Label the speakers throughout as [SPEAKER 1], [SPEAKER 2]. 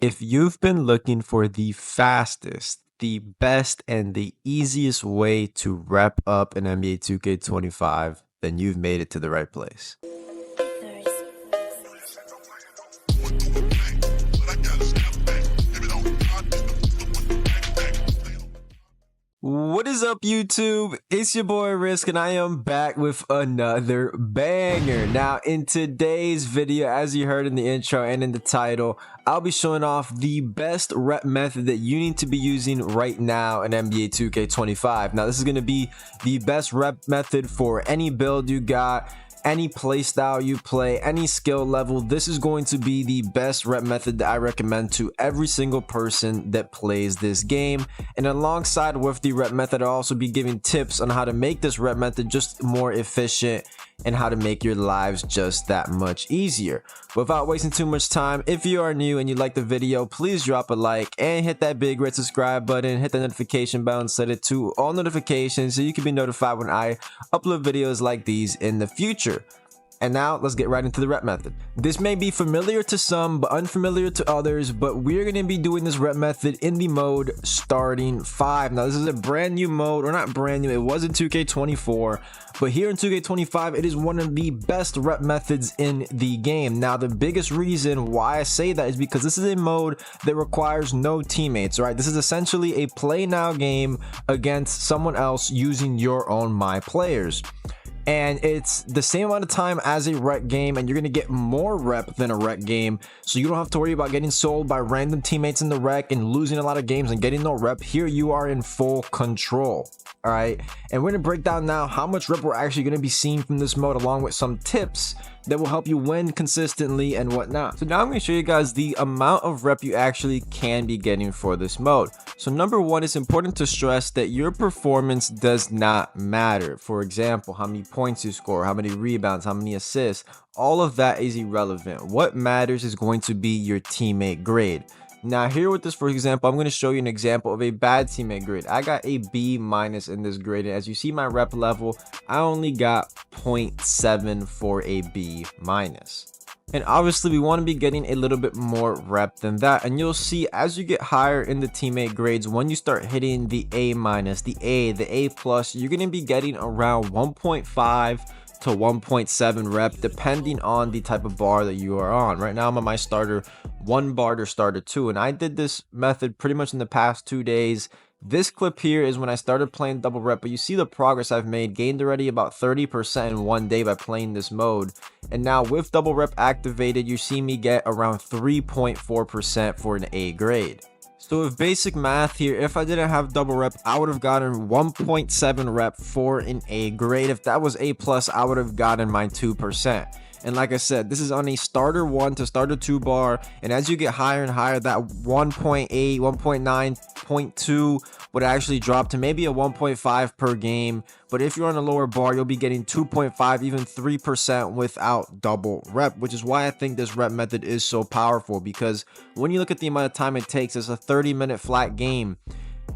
[SPEAKER 1] If you've been looking for the fastest, the best, and the easiest way to wrap up an NBA 2K25, then you've made it to the right place. What is up, YouTube? It's your boy Risk, and I am back with another banger. Now, in today's video, as you heard in the intro and in the title, I'll be showing off the best rep method that you need to be using right now in NBA 2K25. Now, this is going to be the best rep method for any build you got, any play style you play, any skill level. This is going to be the best rep method that I recommend to every single person that plays this game. And alongside with the rep method, I'll also be giving tips on how to make this rep method just more efficient and how to make your lives just that much easier. Without wasting too much time, if you are new and you like the video, please drop a like and hit that big red subscribe button, hit the notification bell and set it to all notifications so you can be notified when I upload videos like these in the future. And now let's get right into the rep method. This may be familiar to some but unfamiliar to others, but we're going to be doing this rep method in the mode starting 5. Now this is a brand new mode, or not brand new, it was in 2K24, but here in 2K25 it is one of the best rep methods in the game. Now the biggest reason why I say that is because this is a mode that requires no teammates, right? This is essentially a play now game against someone else using your own my players. And it's the same amount of time as a rec game, and you're going to get more rep than a rec game, so you don't have to worry about getting sold by random teammates in the rec and losing a lot of games and getting no rep. Here you are in full control. All right, and we're going to break down now how much rep we're actually going to be seeing from this mode, along with some tips that will help you win consistently and whatnot. So now I'm going to show you guys the amount of rep you actually can be getting for this mode. So number one, it's important to stress that your performance does not matter. For example, how many points you score, how many rebounds, how many assists, all of that is irrelevant. What matters is going to be your teammate grade. Now here with this, for example, I'm going to show you an example of a bad teammate grade. I got a B- in this grade, and as you see my rep level, I only got 0.7 for a B-. And obviously we want to be getting a little bit more rep than that, and you'll see as you get higher in the teammate grades, when you start hitting the A-, the A, the A+, you're going to be getting around 1.5 to 1.7 rep depending on the type of bar that you are on. Right now I'm on my starter 1 bar to starter 2, and I did this method pretty much in the past 2 days. This clip here is when I started playing double rep, but you see the progress I've made, gained already about 30% in 1 day by playing this mode. And now with double rep activated, you see me get around 3.4% for an A grade. So with basic math here, if I didn't have double rep, I would have gotten 1.7 rep for an A grade. If that was A+, I would have gotten my 2%. And like I said, this is on a starter 1 to starter 2 bar, and as you get higher and higher, that 1.8, 1.9, 0.2 would actually drop to maybe a 1.5 per game. But if you're on a lower bar, you'll be getting 2.5, even 3% without double rep, which is why I think this rep method is so powerful, because when you look at the amount of time it takes, it's a 30-minute flat game,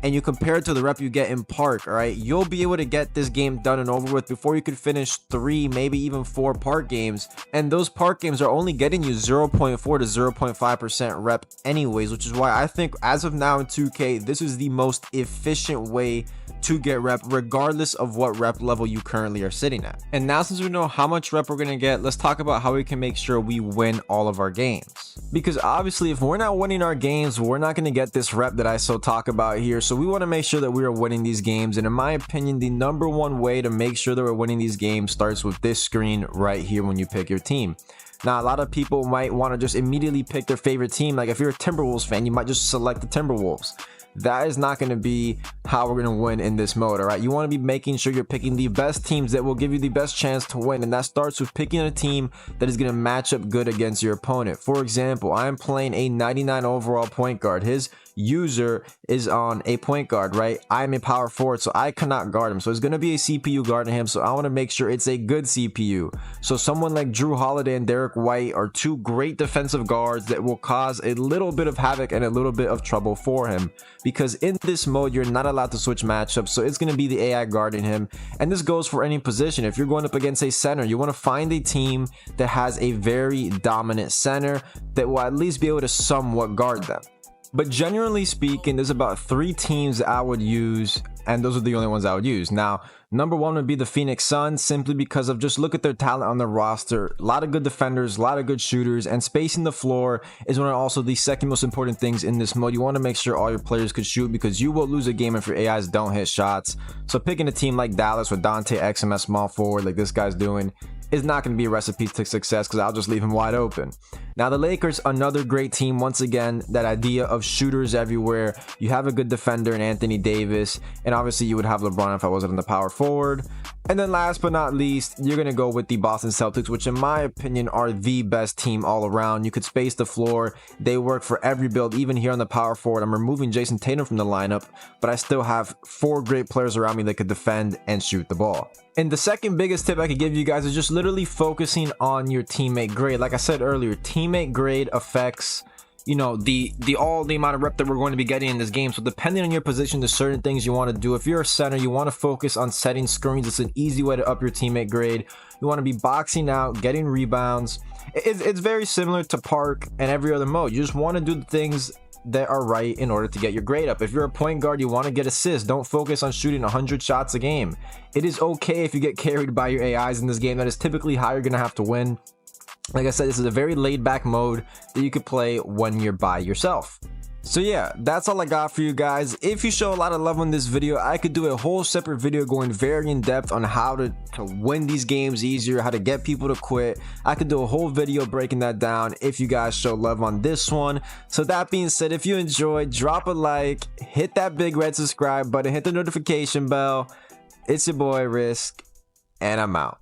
[SPEAKER 1] and you compare it to the rep you get in park, all right, you'll be able to get this game done and over with before you could finish 3, maybe even 4 park games. And those park games are only getting you 0.4 to 0.5% rep anyways, which is why I think as of now in 2K, this is the most efficient way to get rep regardless of what rep level you currently are sitting at. And now, since we know how much rep we're going to get, let's talk about how we can make sure we win all of our games. Because obviously if we're not winning our games, we're not going to get this rep that I so talk about here. So we want to make sure that we are winning these games, and in my opinion, the number one way to make sure that we're winning these games starts with this screen right here when you pick your team. Now, a lot of people might want to just immediately pick their favorite team. Like if you're a Timberwolves fan, you might just select the Timberwolves. That is not going to be how we're going to win in this mode. All right, you want to be making sure you're picking the best teams that will give you the best chance to win, and that starts with picking a team that is going to match up good against your opponent. For example, I am playing a 99 overall point guard. His user is on a point guard, right? I'm a power forward, so I cannot guard him. So it's going to be a CPU guarding him. So I want to make sure it's a good CPU. So someone like Drew Holiday and Derek White are two great defensive guards that will cause a little bit of havoc and a little bit of trouble for him, because in this mode, you're not allowed to switch matchups. So it's going to be the AI guarding him. And this goes for any position. If you're going up against a center, you want to find a team that has a very dominant center that will at least be able to somewhat guard them. But generally speaking, there's about 3 teams that I would use, and those are the only ones I would use. Now, number 1 would be the Phoenix Suns, simply because of just look at their talent on their roster. A lot of good defenders, a lot of good shooters, and spacing the floor is one of also the second most important things in this mode. You want to make sure all your players could shoot, because you will lose a game if your AIs don't hit shots. So picking a team like Dallas with Dante Exum as small forward like this guy's doing is not going to be a recipe to success, because I'll just leave him wide open. Now the Lakers, another great team. Once again, that idea of shooters everywhere. You have a good defender in Anthony Davis, and obviously you would have LeBron if I wasn't in the power forward. And then last but not least, you're going to go with the Boston Celtics, which in my opinion are the best team all around. You could space the floor. They work for every build, even here on the power forward. I'm removing Jason Tatum from the lineup, but I still have 4 great players around me that could defend and shoot the ball. And the second biggest tip I could give you guys is just literally focusing on your teammate grade. Like I said earlier, teammate grade affects, you know, the amount of rep that we're going to be getting in this game. So depending on your position, there's certain things you want to do. If you're a center, you want to focus on setting screens. It's an easy way to up your teammate grade. You want to be boxing out, getting rebounds. It's very similar to Park and every other mode. You just want to do the things that are right in order to get your grade up. If you're a point guard, you want to get assists. Don't focus on shooting 100 shots a game. It is okay if you get carried by your AIs in this game. That is typically how you're going to have to win. Like I said, this is a very laid back mode that you could play when you're by yourself. So yeah, that's all I got for you guys. If you show a lot of love on this video, I could do a whole separate video going very in depth on how to win these games easier, how to get people to quit. I could do a whole video breaking that down if you guys show love on this one. So that being said, if you enjoyed, drop a like, hit that big red subscribe button, hit the notification bell. It's your boy Risk, and I'm out.